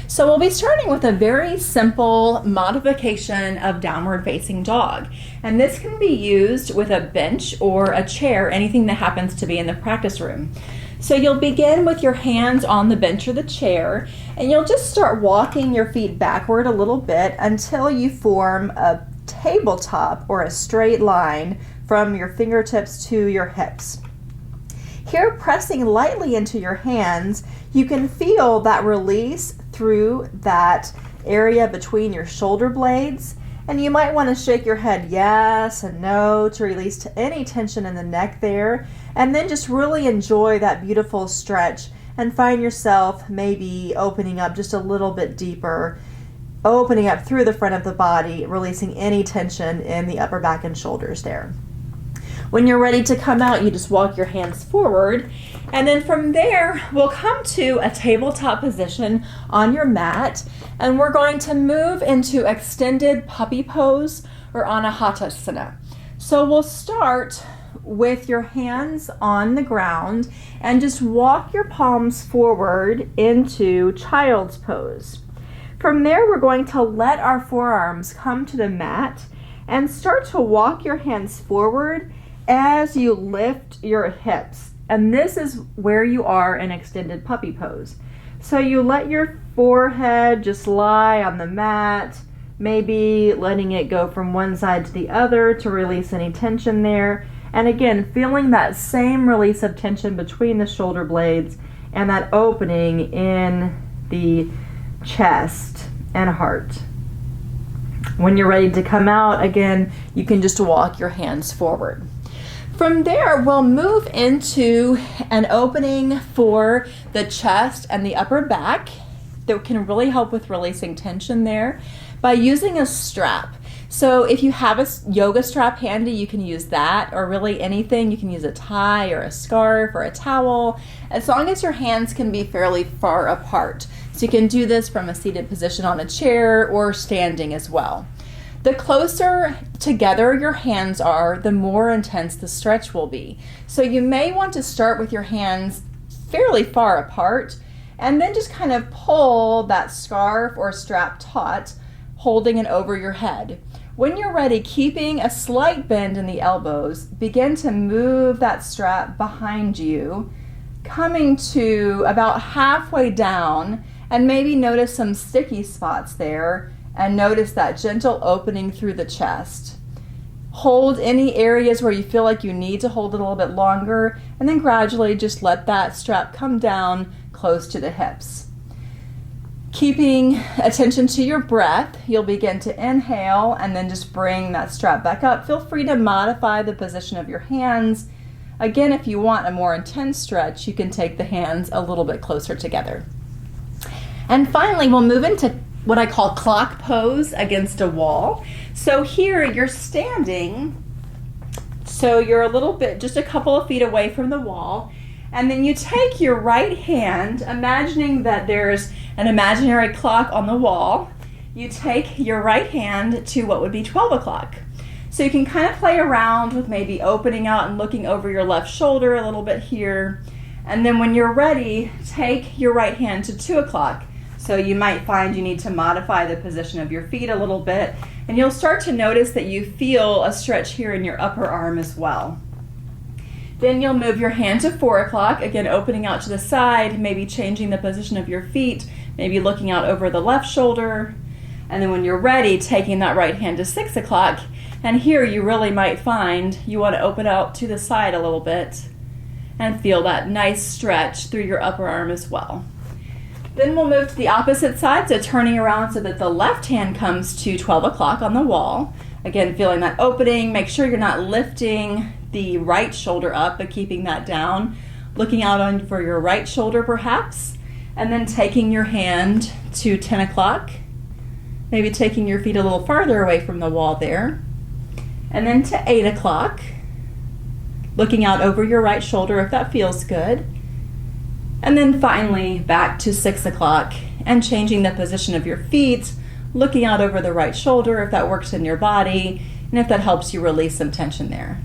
So we'll be starting with a very simple modification of downward facing dog. And this can be used with a bench or a chair, anything that happens to be in the practice room. So you'll begin with your hands on the bench or the chair, and you'll just start walking your feet backward a little bit until you form a tabletop or a straight line from your fingertips to your hips. Here, pressing lightly into your hands, you can feel that release through that area between your shoulder blades, and you might want to shake your head yes and no to release any tension in the neck there, and then just really enjoy that beautiful stretch and find yourself maybe opening up just a little bit deeper, opening up through the front of the body, releasing any tension in the upper back and shoulders there. When you're ready to come out, you just walk your hands forward, and then from there we'll come to a tabletop position on your mat, and we're going to move into extended puppy pose or anahatasana. So we'll start with your hands on the ground and just walk your palms forward into child's pose. From there, we're going to let our forearms come to the mat and start to walk your hands forward as you lift your hips. And this is where you are in extended puppy pose. So you let your forehead just lie on the mat, maybe letting it go from one side to the other to release any tension there. And again, feeling that same release of tension between the shoulder blades and that opening in the chest and heart. When you're ready to come out, again, you can just walk your hands forward. From there, we'll move into an opening for the chest and the upper back that can really help with releasing tension there by using a strap. So if you have a yoga strap handy, you can use that, or really anything. You can use a tie or a scarf or a towel, as long as your hands can be fairly far apart. So you can do this from a seated position on a chair or standing as well. The closer together your hands are, the more intense the stretch will be. So you may want to start with your hands fairly far apart and then just kind of pull that scarf or strap taut, holding it over your head. When you're ready, keeping a slight bend in the elbows, begin to move that strap behind you, coming to about halfway down, and maybe notice some sticky spots there. And notice that gentle opening through the chest. Hold any areas where you feel like you need to hold it a little bit longer, and then gradually just let that strap come down close to the hips. Keeping attention to your breath, you'll begin to inhale and then just bring that strap back up. Feel free to modify the position of your hands. Again, if you want a more intense stretch, you can take the hands a little bit closer together. And finally, we'll move into what I call clock pose against a wall. So here you're standing, so you're a little bit, just a couple of feet away from the wall, and then you take your right hand, imagining that there's an imaginary clock on the wall. You take your right hand to what would be 12 o'clock. So you can kind of play around with maybe opening out and looking over your left shoulder a little bit here. And then when you're ready, take your right hand to 2 o'clock. So you might find you need to modify the position of your feet a little bit, and you'll start to notice that you feel a stretch here in your upper arm as well. Then you'll move your hand to 4 o'clock, again opening out to the side, maybe changing the position of your feet, maybe looking out over the left shoulder. And then when you're ready, taking that right hand to 6 o'clock, and here you really might find you want to open out to the side a little bit and feel that nice stretch through your upper arm as well. Then we'll move to the opposite side, so turning around so that the left hand comes to 12 o'clock on the wall. Again, feeling that opening. Make sure you're not lifting the right shoulder up, but keeping that down. Looking out on for your right shoulder perhaps. And then taking your hand to 10 o'clock. Maybe taking your feet a little farther away from the wall there. And then to 8 o'clock. Looking out over your right shoulder if that feels good. And then finally back to 6 o'clock and changing the position of your feet, looking out over the right shoulder if that works in your body, and if that helps you release some tension there.